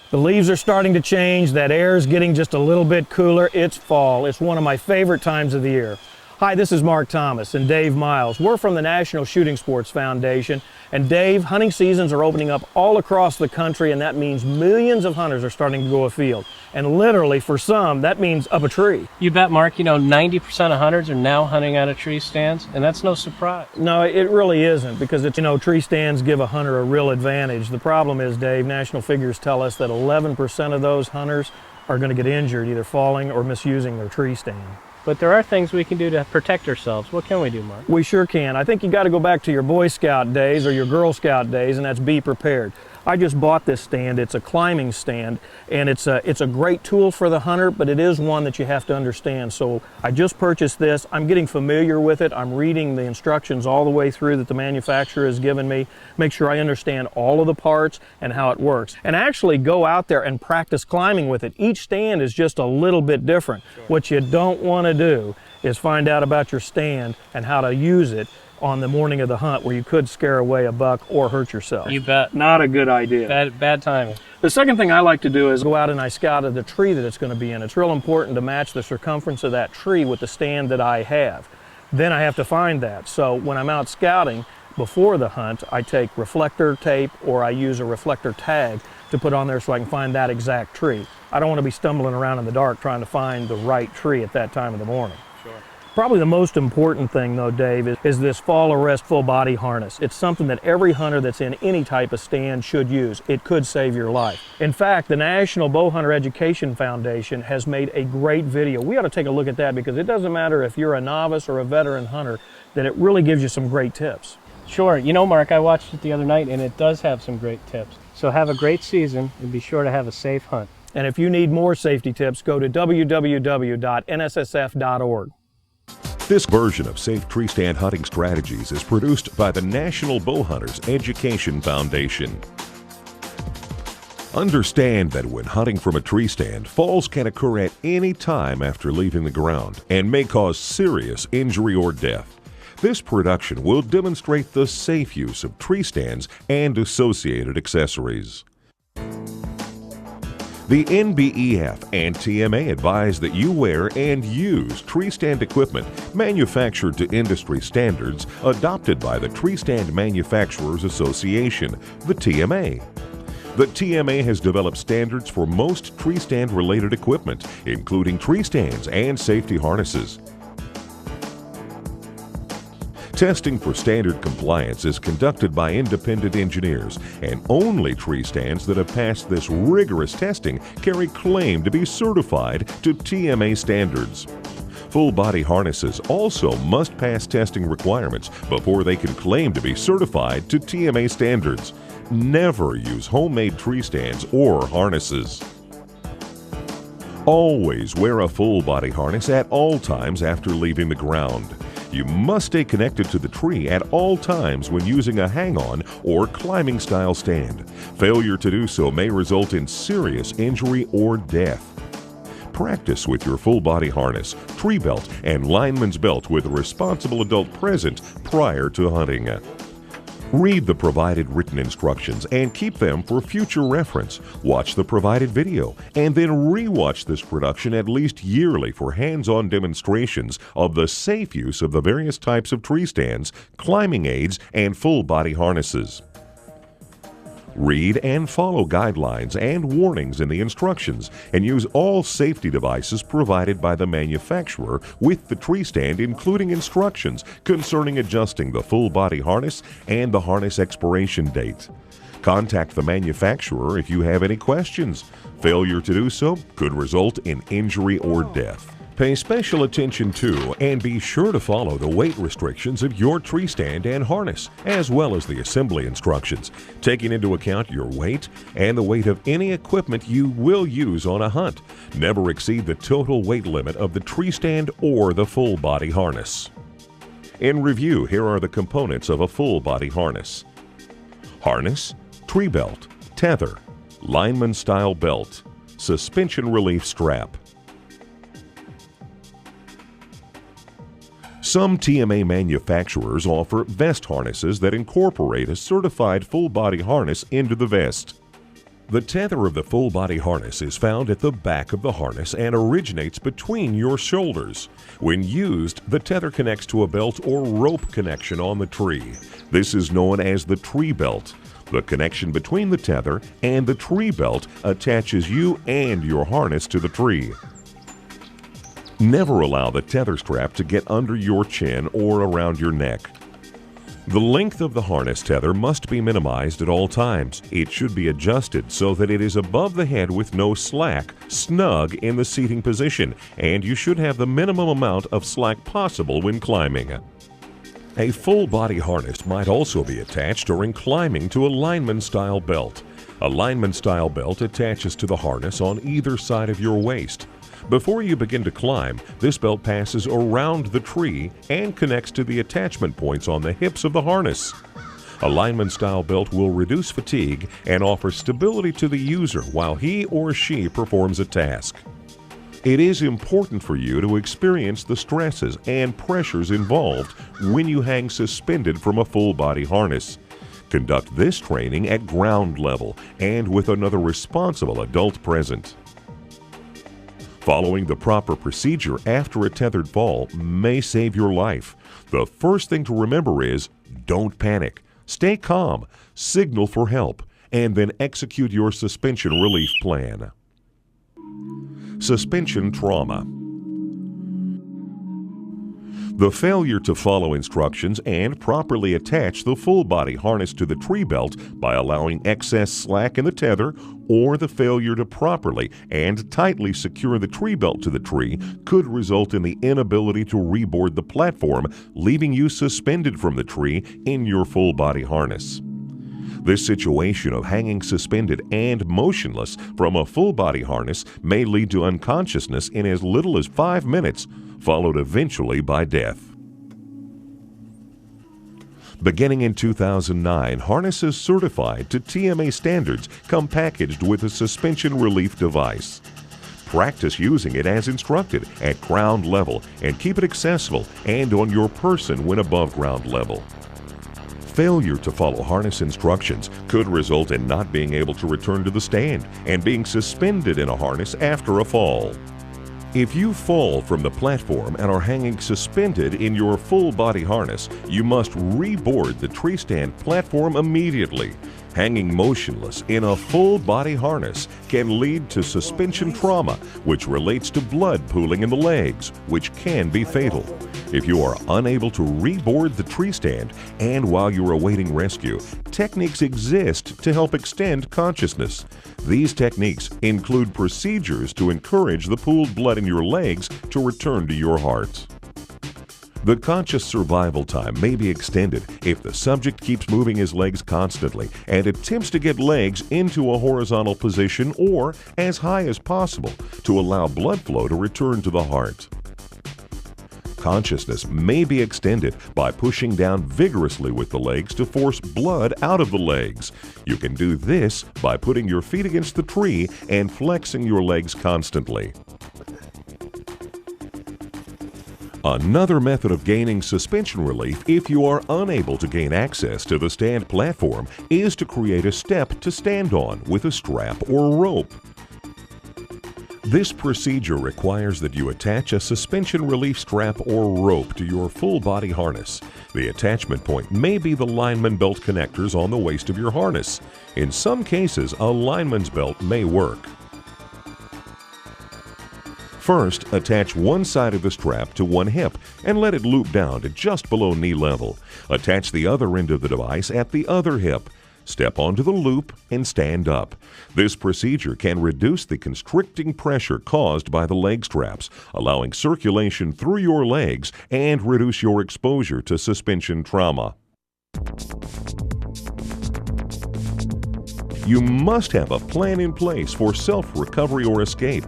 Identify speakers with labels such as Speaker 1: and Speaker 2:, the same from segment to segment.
Speaker 1: The leaves are starting to change, that air is getting just a little bit cooler. It's fall. It's one of my favorite times of the year. Hi, this is Mark Thomas and Dave Miles. We're from the National Shooting Sports Foundation. And Dave, hunting seasons are opening up all across the country, and that means millions of hunters are starting to go afield. And literally, for some, that means up a tree.
Speaker 2: You bet, Mark. You know, 90% of hunters are now hunting out of tree stands, and that's no surprise.
Speaker 1: No, it really isn't, because tree stands give a hunter a real advantage. The problem is, Dave, national figures tell us that 11% of those hunters are going to get injured either falling or misusing their tree stand.
Speaker 2: But there are things we can do to protect ourselves. What can we do, Mark?
Speaker 1: We sure can. I think you got to go back to your Boy Scout days or your Girl Scout days, and that's be prepared. I just bought this stand. It's a climbing stand, and it's a great tool for the hunter, but it is one that you have to understand. So I just purchased this. I'm getting familiar with it. I'm reading the instructions all the way through that the manufacturer has given me. Make sure I understand all of the parts and how it works. And actually go out there and practice climbing with it. Each stand is just a little bit different. Sure. What you don't want to do is find out about your stand and how to use it on the morning of the hunt, where you could scare away a buck or hurt yourself.
Speaker 2: You bet.
Speaker 1: Not a good idea.
Speaker 2: Bad timing.
Speaker 1: The second thing I like to do is go out and I scout the tree that it's going to be in. It's real important to match the circumference of that tree with the stand that I have. Then I have to find that. So when I'm out scouting before the hunt, I take reflector tape or I use a reflector tag to put on there so I can find that exact tree. I don't want to be stumbling around in the dark trying to find the right tree at that time of the morning.
Speaker 2: Sure.
Speaker 1: Probably the most important thing, though, Dave, is this fall arrest full body harness. It's something that every hunter that's in any type of stand should use. It could save your life. In fact, the National Bowhunter Education Foundation has made a great video. We ought to take a look at that, because it doesn't matter if you're a novice or a veteran hunter, that it really gives you some great tips.
Speaker 2: Sure. You know, Mark, I watched it the other night, and it does have some great tips. So have a great season, and be sure to have a safe hunt.
Speaker 1: And if you need more safety tips, go to www.nssf.org.
Speaker 3: This version of Safe Tree Stand Hunting Strategies is produced by the National Bowhunters Education Foundation. Understand that when hunting from a tree stand, falls can occur at any time after leaving the ground and may cause serious injury or death. This production will demonstrate the safe use of tree stands and associated accessories. The NBEF and TMA advise that you wear and use tree stand equipment manufactured to industry standards adopted by the Tree Stand Manufacturers Association, the TMA. The TMA has developed standards for most tree stand related equipment, including tree stands and safety harnesses. Testing for standard compliance is conducted by independent engineers, and only tree stands that have passed this rigorous testing carry claim to be certified to TMA standards. Full body harnesses also must pass testing requirements before they can claim to be certified to TMA standards. Never use homemade tree stands or harnesses. Always wear a full body harness at all times after leaving the ground. You must stay connected to the tree at all times when using a hang-on or climbing style stand. Failure to do so may result in serious injury or death. Practice with your full body harness, tree belt, and lineman's belt with a responsible adult present prior to hunting. Read the provided written instructions and keep them for future reference. Watch the provided video and then re-watch this production at least yearly for hands-on demonstrations of the safe use of the various types of tree stands, climbing aids, and full body harnesses. Read and follow guidelines and warnings in the instructions, and use all safety devices provided by the manufacturer with the tree stand, including instructions concerning adjusting the full body harness and the harness expiration date. Contact the manufacturer if you have any questions. Failure to do so could result in injury or death. Pay special attention to and be sure to follow the weight restrictions of your tree stand and harness, as well as the assembly instructions, taking into account your weight and the weight of any equipment you will use on a hunt. Never exceed the total weight limit of the tree stand or the full body harness. In review, here are the components of a full body harness: harness, tree belt, tether, lineman style belt, suspension relief strap. Some TMA manufacturers offer vest harnesses that incorporate a certified full-body harness into the vest. The tether of the full body harness is found at the back of the harness and originates between your shoulders. When used, the tether connects to a belt or rope connection on the tree. This is known as the tree belt. The connection between the tether and the tree belt attaches you and your harness to the tree. Never allow the tether strap to get under your chin or around your neck. The length of the harness tether must be minimized at all times. It should be adjusted so that it is above the head with no slack, snug in the seating position, and you should have the minimum amount of slack possible when climbing. A full body harness might also be attached during climbing to a lineman-style belt. A lineman-style belt attaches to the harness on either side of your waist. Before you begin to climb, this belt passes around the tree and connects to the attachment points on the hips of the harness. A lineman-style belt will reduce fatigue and offer stability to the user while he or she performs a task. It is important for you to experience the stresses and pressures involved when you hang suspended from a full-body harness. Conduct this training at ground level and with another responsible adult present. Following the proper procedure after a tethered fall may save your life. The first thing to remember is don't panic. Stay calm, signal for help, and then execute your suspension relief plan. Suspension trauma. The failure to follow instructions and properly attach the full body harness to the tree belt by allowing excess slack in the tether, or the failure to properly and tightly secure the tree belt to the tree could result in the inability to reboard the platform, leaving you suspended from the tree in your full body harness. This situation of hanging suspended and motionless from a full body harness may lead to unconsciousness in as little as 5 minutes, followed eventually by death. Beginning in 2009, harnesses certified to TMA standards come packaged with a suspension relief device. Practice using it as instructed at ground level and keep it accessible and on your person when above ground level. Failure to follow harness instructions could result in not being able to return to the stand and being suspended in a harness after a fall. If you fall from the platform and are hanging suspended in your full body harness, you must reboard the tree stand platform immediately. Hanging motionless in a full body harness can lead to suspension trauma, which relates to blood pooling in the legs, which can be fatal. If you are unable to reboard the tree stand and while you're awaiting rescue, techniques exist to help extend consciousness. These techniques include procedures to encourage the pooled blood in your legs to return to your heart. The conscious survival time may be extended if the subject keeps moving his legs constantly and attempts to get legs into a horizontal position or as high as possible to allow blood flow to return to the heart. Consciousness may be extended by pushing down vigorously with the legs to force blood out of the legs. You can do this by putting your feet against the tree and flexing your legs constantly. Another method of gaining suspension relief if you are unable to gain access to the stand platform is to create a step to stand on with a strap or rope. This procedure requires that you attach a suspension relief strap or rope to your full body harness. The attachment point may be the lineman belt connectors on the waist of your harness. In some cases, a lineman's belt may work. First, attach one side of the strap to one hip and let it loop down to just below knee level. Attach the other end of the device at the other hip. Step onto the loop and stand up. This procedure can reduce the constricting pressure caused by the leg straps, allowing circulation through your legs and reduce your exposure to suspension trauma. You must have a plan in place for self-recovery or escape.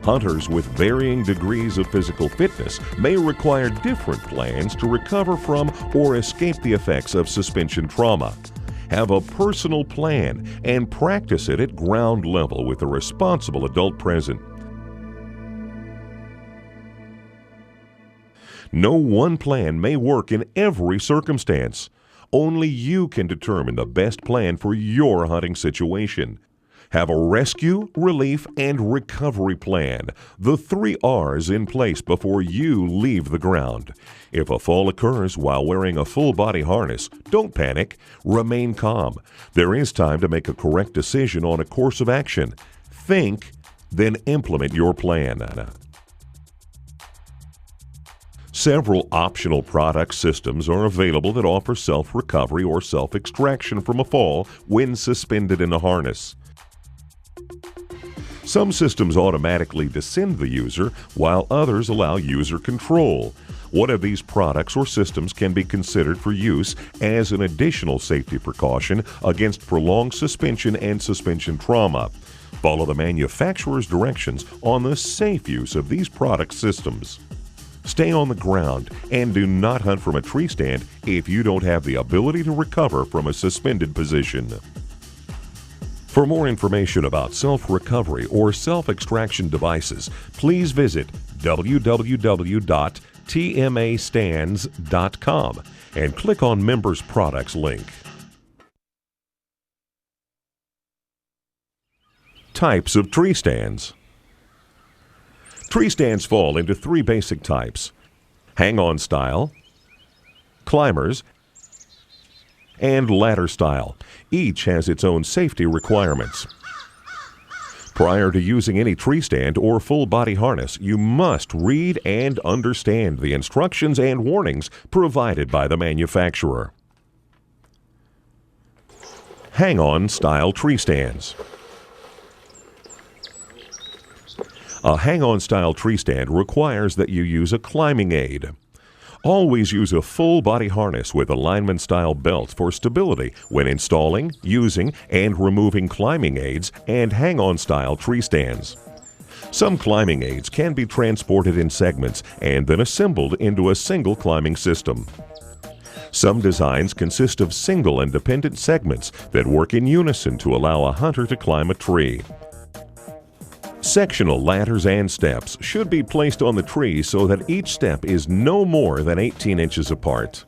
Speaker 3: Hunters with varying degrees of physical fitness may require different plans to recover from or escape the effects of suspension trauma. Have a personal plan and practice it at ground level with a responsible adult present. No one plan may work in every circumstance. Only you can determine the best plan for your hunting situation. Have a rescue, relief, and recovery plan. The 3 R's in place before you leave the ground. If a fall occurs while wearing a full body harness, don't panic. Remain calm. There is time to make a correct decision on a course of action. Think, then implement your plan. Several optional product systems are available that offer self-recovery or self-extraction from a fall when suspended in a harness. Some systems automatically descend the user, while others allow user control. One of these products or systems can be considered for use as an additional safety precaution against prolonged suspension and suspension trauma. Follow the manufacturer's directions on the safe use of these product systems. Stay on the ground and do not hunt from a tree stand if you don't have the ability to recover from a suspended position. For more information about self-recovery or self-extraction devices, please visit www.tmastands.com and click on Members Products link. Types of tree stands. Tree stands fall into 3 basic types: hang-on style, climbers, and ladder style. Each has its own safety requirements. Prior to using any tree stand or full body harness, you must read and understand the instructions and warnings provided by the manufacturer. Hang-on style tree stands. A hang-on style tree stand requires that you use a climbing aid. Always use a full body harness with a lineman style belt for stability when installing, using, and removing climbing aids and hang-on style tree stands. Some climbing aids can be transported in segments and then assembled into a single climbing system. Some designs consist of single independent segments that work in unison to allow a hunter to climb a tree. Sectional ladders and steps should be placed on the tree so that each step is no more than 18 inches apart.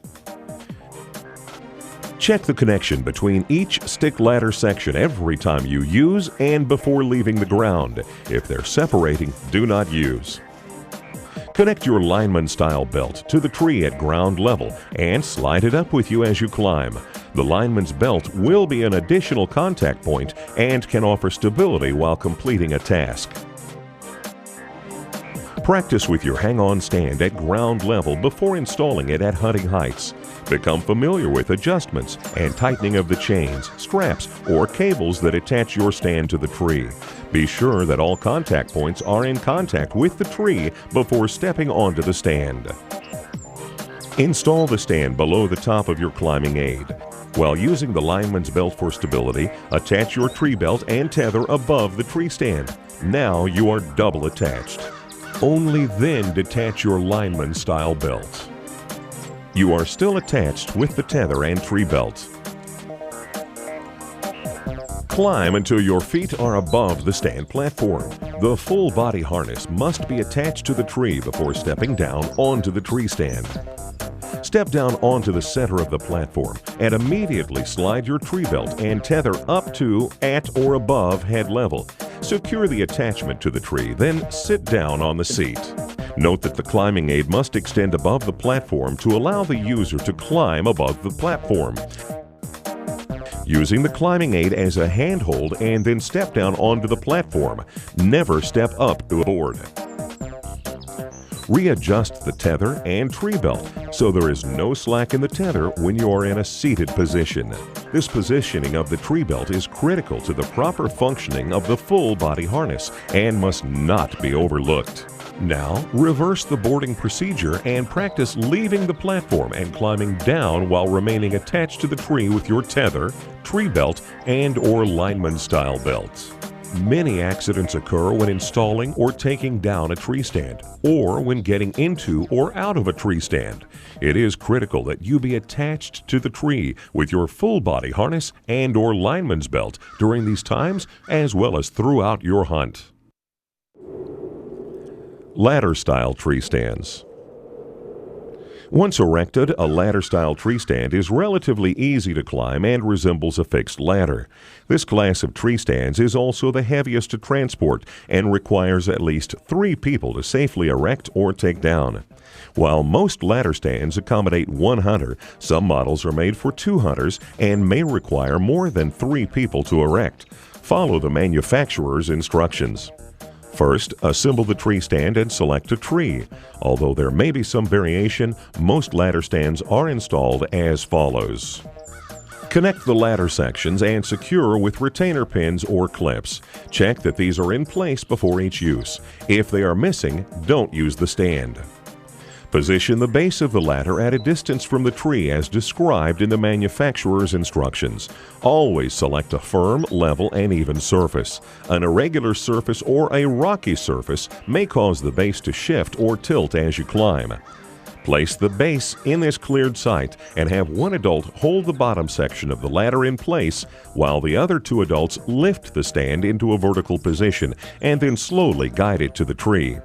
Speaker 3: Check the connection between each stick ladder section every time you use and before leaving the ground. If they're separating, do not use. Connect your lineman style belt to the tree at ground level and slide it up with you as you climb. The lineman's belt will be an additional contact point and can offer stability while completing a task. Practice with your hang-on stand at ground level before installing it at hunting heights. Become familiar with adjustments and tightening of the chains, straps, or cables that attach your stand to the tree. Be sure that all contact points are in contact with the tree before stepping onto the stand. Install the stand below the top of your climbing aid. While using the lineman's belt for stability, attach your tree belt and tether above the tree stand. Now you are double attached. Only then detach your lineman style belt. You are still attached with the tether and tree belt. Climb until your feet are above the stand platform. The full body harness must be attached to the tree before stepping down onto the tree stand. Step down onto the center of the platform and immediately slide your tree belt and tether up to, at, or above head level. Secure the attachment to the tree, then sit down on the seat. Note that the climbing aid must extend above the platform to allow the user to climb above the platform. Using the climbing aid as a handhold and then step down onto the platform. Never step up to a board. Readjust the tether and tree belt so there is no slack in the tether when you are in a seated position. This positioning of the tree belt is critical to the proper functioning of the full body harness and must not be overlooked. Now, reverse the boarding procedure and practice leaving the platform and climbing down while remaining attached to the tree with your tether, tree belt, and/or lineman-style belt. Many accidents occur when installing or taking down a tree stand, or when getting into or out of a tree stand. It is critical that you be attached to the tree with your full body harness and/or lineman's belt during these times, as well as throughout your hunt. Ladder-style tree stands. Once erected, a ladder-style tree stand is relatively easy to climb and resembles a fixed ladder. This class of tree stands is also the heaviest to transport and requires at least 3 people to safely erect or take down. While most ladder stands accommodate 1 hunter, some models are made for 2 hunters and may require more than 3 people to erect. Follow the manufacturer's instructions. First, assemble the tree stand and select a tree. Although there may be some variation, most ladder stands are installed as follows. Connect the ladder sections and secure with retainer pins or clips. Check that these are in place before each use. If they are missing, don't use the stand. Position the base of the ladder at a distance from the tree as described in the manufacturer's instructions. Always select a firm, level, and even surface. An irregular surface or a rocky surface may cause the base to shift or tilt as you climb. Place the base in this cleared site and have 1 adult hold the bottom section of the ladder in place while the other 2 adults lift the stand into a vertical position and then slowly guide it to the tree.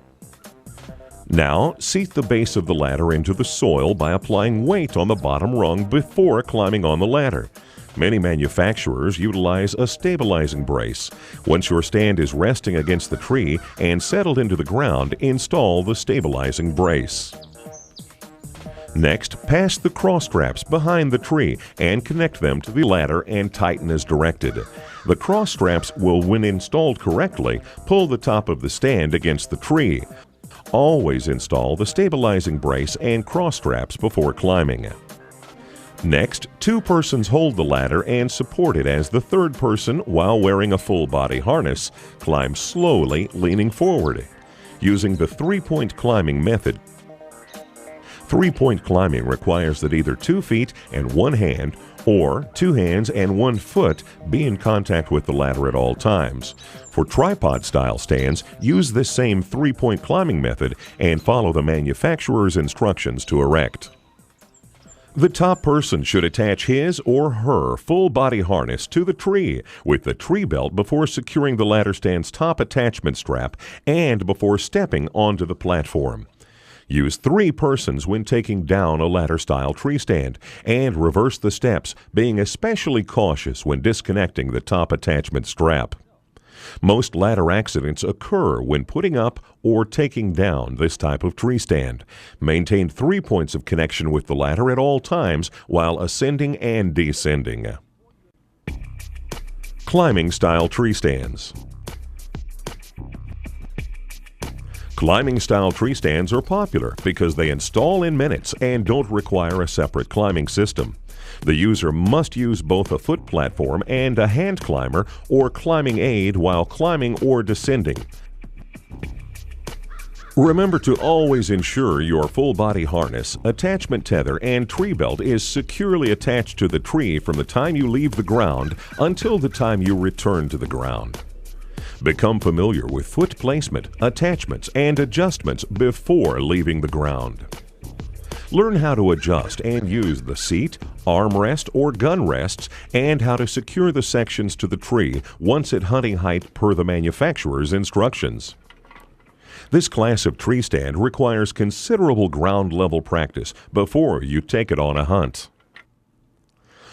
Speaker 3: Now, seat the base of the ladder into the soil by applying weight on the bottom rung before climbing on the ladder. Many manufacturers utilize a stabilizing brace. Once your stand is resting against the tree and settled into the ground, install the stabilizing brace. Next, pass the cross straps behind the tree and connect them to the ladder and tighten as directed. The cross straps will, when installed correctly, pull the top of the stand against the tree. Always install the stabilizing brace and cross straps before climbing. Next, 2 persons hold the ladder and support it as the 3rd person, while wearing a full body harness, climbs slowly, leaning forward. Using the 3-point climbing method, 3-point climbing requires that either 2 feet and 1 hand or 2 hands and 1 foot be in contact with the ladder at all times. For tripod-style stands, use this same 3-point climbing method and follow the manufacturer's instructions to erect. The top person should attach his or her full-body harness to the tree with the tree belt before securing the ladder stand's top attachment strap and before stepping onto the platform. Use 3 persons when taking down a ladder-style tree stand, and reverse the steps, being especially cautious when disconnecting the top attachment strap. Most ladder accidents occur when putting up or taking down this type of tree stand. Maintain 3 points of connection with the ladder at all times while ascending and descending. Climbing-style tree stands. Climbing-style tree stands are popular because they install in minutes and don't require a separate climbing system. The user must use both a foot platform and a hand climber or climbing aid while climbing or descending. Remember to always ensure your full-body harness, attachment tether, and tree belt is securely attached to the tree from the time you leave the ground until the time you return to the ground. Become familiar with foot placement, attachments, and adjustments before leaving the ground. Learn how to adjust and use the seat, armrest, or gun rests, and how to secure the sections to the tree once at hunting height per the manufacturer's instructions. This class of tree stand requires considerable ground level practice before you take it on a hunt.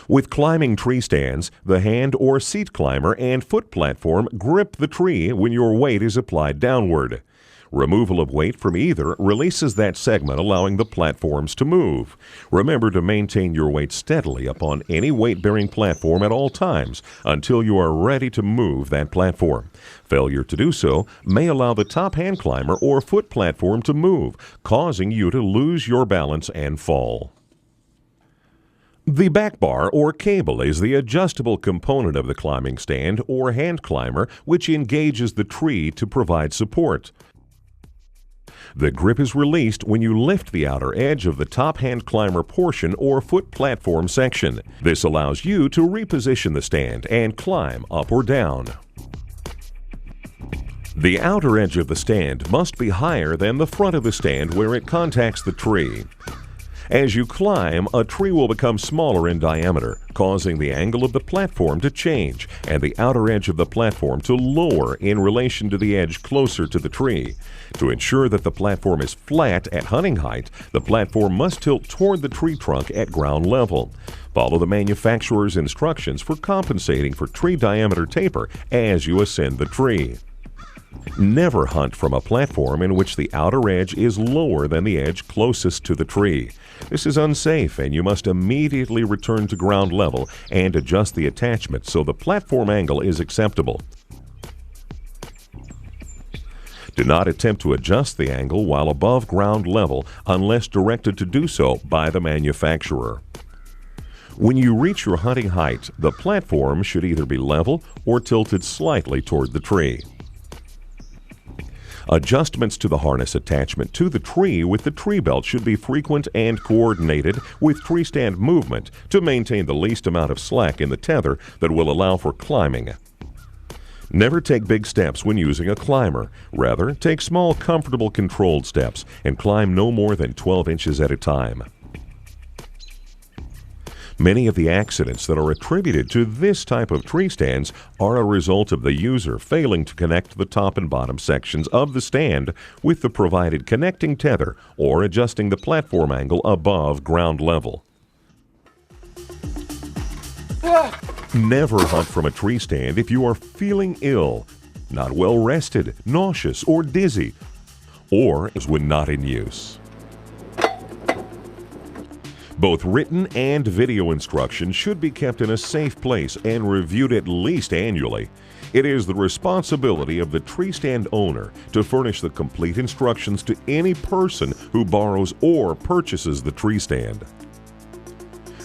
Speaker 3: With climbing tree stands, the hand or seat climber and foot platform grip the tree when your weight is applied downward. Removal of weight from either releases that segment, allowing the platforms to move. Remember to maintain your weight steadily upon any weight-bearing platform at all times until you are ready to move that platform. Failure to do so may allow the top hand climber or foot platform to move, causing you to lose your balance and fall. The back bar or cable is the adjustable component of the climbing stand or hand climber which engages the tree to provide support. The grip is released when you lift the outer edge of the top hand climber portion or foot platform section. This allows you to reposition the stand and climb up or down. The outer edge of the stand must be higher than the front of the stand where it contacts the tree. As you climb, a tree will become smaller in diameter, causing the angle of the platform to change and the outer edge of the platform to lower in relation to the edge closer to the tree. To ensure that the platform is flat at hunting height, the platform must tilt toward the tree trunk at ground level. Follow the manufacturer's instructions for compensating for tree diameter taper as you ascend the tree. Never hunt from a platform in which the outer edge is lower than the edge closest to the tree. This is unsafe, and you must immediately return to ground level and adjust the attachment so the platform angle is acceptable. Do not attempt to adjust the angle while above ground level unless directed to do so by the manufacturer. When you reach your hunting height, the platform should either be level or tilted slightly toward the tree. Adjustments to the harness attachment to the tree with the tree belt should be frequent and coordinated with tree stand movement to maintain the least amount of slack in the tether that will allow for climbing. Never take big steps when using a climber. Rather, take small, comfortable, controlled steps and climb no more than 12 inches at a time. Many of the accidents that are attributed to this type of tree stands are a result of the user failing to connect the top and bottom sections of the stand with the provided connecting tether or adjusting the platform angle above ground level. Never hunt from a tree stand if you are feeling ill, not well rested, nauseous, or dizzy, or when not in use. Both written and video instructions should be kept in a safe place and reviewed at least annually. It is the responsibility of the tree stand owner to furnish the complete instructions to any person who borrows or purchases the tree stand.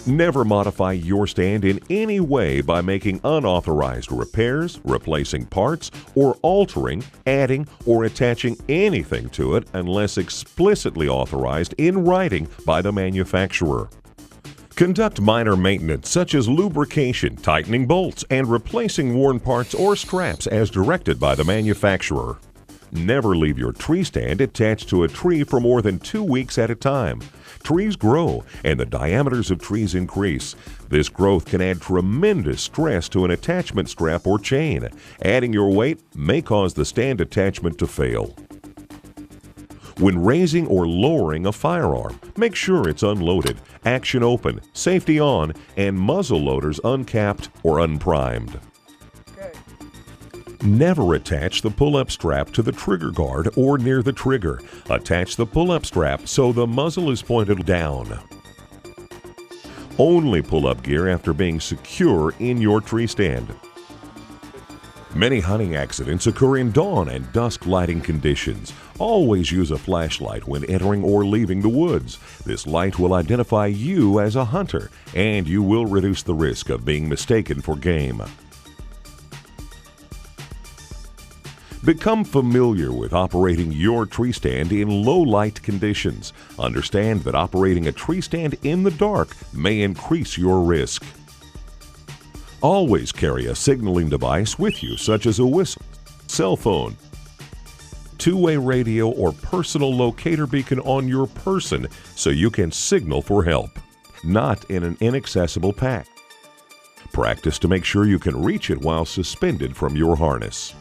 Speaker 3: Never modify your stand in any way by making unauthorized repairs, replacing parts, or altering, adding, or attaching anything to it unless explicitly authorized in writing by the manufacturer. Conduct minor maintenance such as lubrication, tightening bolts, and replacing worn parts or straps as directed by the manufacturer. Never leave your tree stand attached to a tree for more than 2 weeks at a time. Trees grow and the diameters of trees increase. This growth can add tremendous stress to an attachment strap or chain. Adding your weight may cause the stand attachment to fail. When raising or lowering a firearm, make sure it's unloaded, action open, safety on, and muzzle loaders uncapped or unprimed. Never attach the pull-up strap to the trigger guard or near the trigger. Attach the pull-up strap so the muzzle is pointed down. Only pull up gear after being secure in your tree stand. Many hunting accidents occur in dawn and dusk lighting conditions. Always use a flashlight when entering or leaving the woods. This light will identify you as a hunter, and you will reduce the risk of being mistaken for game. Become familiar with operating your tree stand in low light conditions. Understand that operating a tree stand in the dark may increase your risk. Always carry a signaling device with you, such as a whistle, cell phone, two-way radio, or personal locator beacon on your person so you can signal for help, not in an inaccessible pack. Practice to make sure you can reach it while suspended from your harness.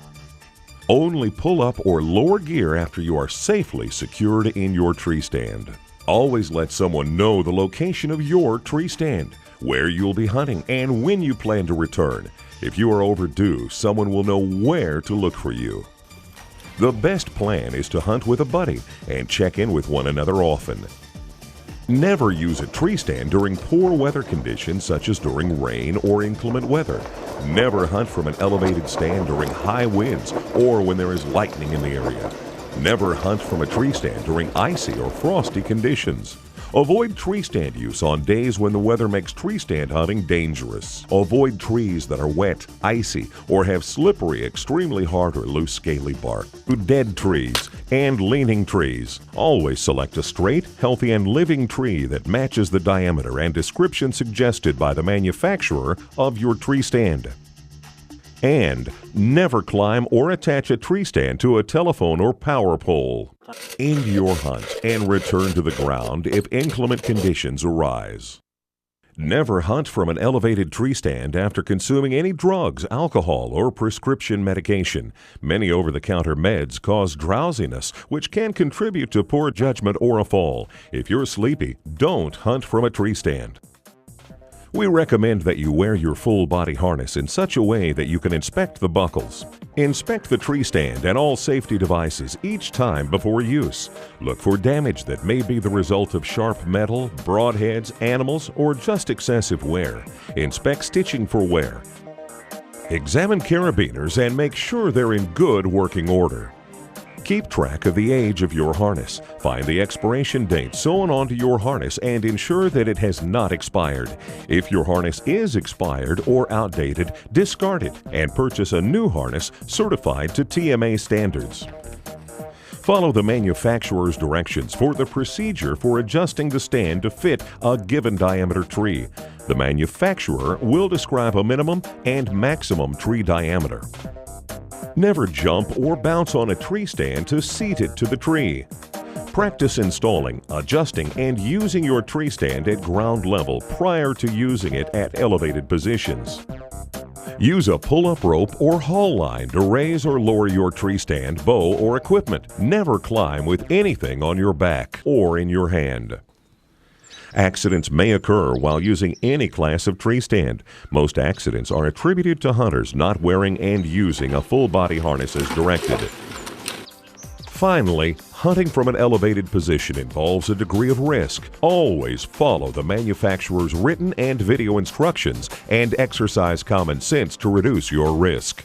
Speaker 3: Only pull up or lower gear after you are safely secured in your tree stand. Always let someone know the location of your tree stand, where you'll be hunting, and when you plan to return. If you are overdue, someone will know where to look for you. The best plan is to hunt with a buddy and check in with one another often. Never use a tree stand during poor weather conditions such as during rain or inclement weather. Never hunt from an elevated stand during high winds or when there is lightning in the area. Never hunt from a tree stand during icy or frosty conditions. Avoid tree stand use on days when the weather makes tree stand hunting dangerous. Avoid trees that are wet, icy, or have slippery, extremely hard or loose scaly bark. Dead trees and leaning trees. Always select a straight, healthy, and living tree that matches the diameter and description suggested by the manufacturer of your tree stand. And never climb or attach a tree stand to a telephone or power pole. End your hunt and return to the ground if inclement conditions arise. Never hunt from an elevated tree stand after consuming any drugs, alcohol, or prescription medication. Many over-the-counter meds cause drowsiness, which can contribute to poor judgment or a fall. If you're sleepy, don't hunt from a tree stand. We recommend that you wear your full body harness in such a way that you can inspect the buckles. Inspect the tree stand and all safety devices each time before use. Look for damage that may be the result of sharp metal, broadheads, animals, or just excessive wear. Inspect stitching for wear. Examine carabiners and make sure they're in good working order. Keep track of the age of your harness. Find the expiration date sewn onto your harness and ensure that it has not expired. If your harness is expired or outdated, discard it and purchase a new harness certified to TMA standards. Follow the manufacturer's directions for the procedure for adjusting the stand to fit a given diameter tree. The manufacturer will describe a minimum and maximum tree diameter. Never jump or bounce on a tree stand to seat it to the tree. Practice installing, adjusting, and using your tree stand at ground level prior to using it at elevated positions. Use a pull-up rope or haul line to raise or lower your tree stand, bow, or equipment. Never climb with anything on your back or in your hand. Accidents may occur while using any class of tree stand. Most accidents are attributed to hunters not wearing and using a full body harness as directed. Finally, hunting from an elevated position involves a degree of risk. Always follow the manufacturer's written and video instructions and exercise common sense to reduce your risk.